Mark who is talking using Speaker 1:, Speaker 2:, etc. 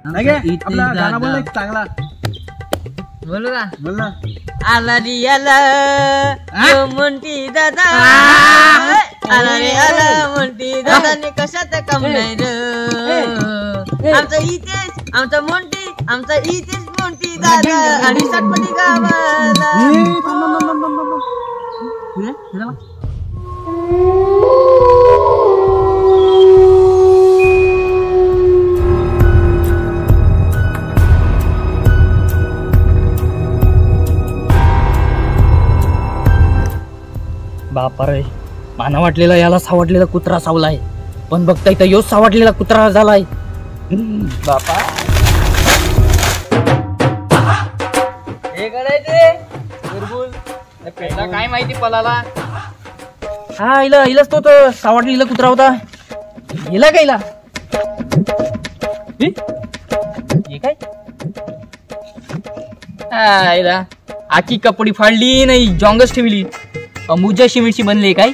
Speaker 1: आपला गाणं बोल चांगला
Speaker 2: बोलू का?
Speaker 1: बोल ना.
Speaker 2: आला रे आला म्हणती दादा, आला रे आला म्हणती दादाने कशात काम नाही र. आमचा इथेच आमचा मोंटी, आमचा इथेच मोंटी दादा आणि सटपटी गावाला.
Speaker 3: बापा रे, माना वाटलेला याला सावटलेला कुत्रा सावलाय, पण बघता इथं योच सावटलेला कुत्रा झालाय. बापा
Speaker 2: हे करायचे बुलबुल
Speaker 3: काय माहिती पलाला. हा इलाच तो सावटलेला कुत्रा होता. हिला का हिला हे काय आखी कपडी फाडली नाही, जॉंगच ठेवली. अमुजा शिमिरची बनली काय.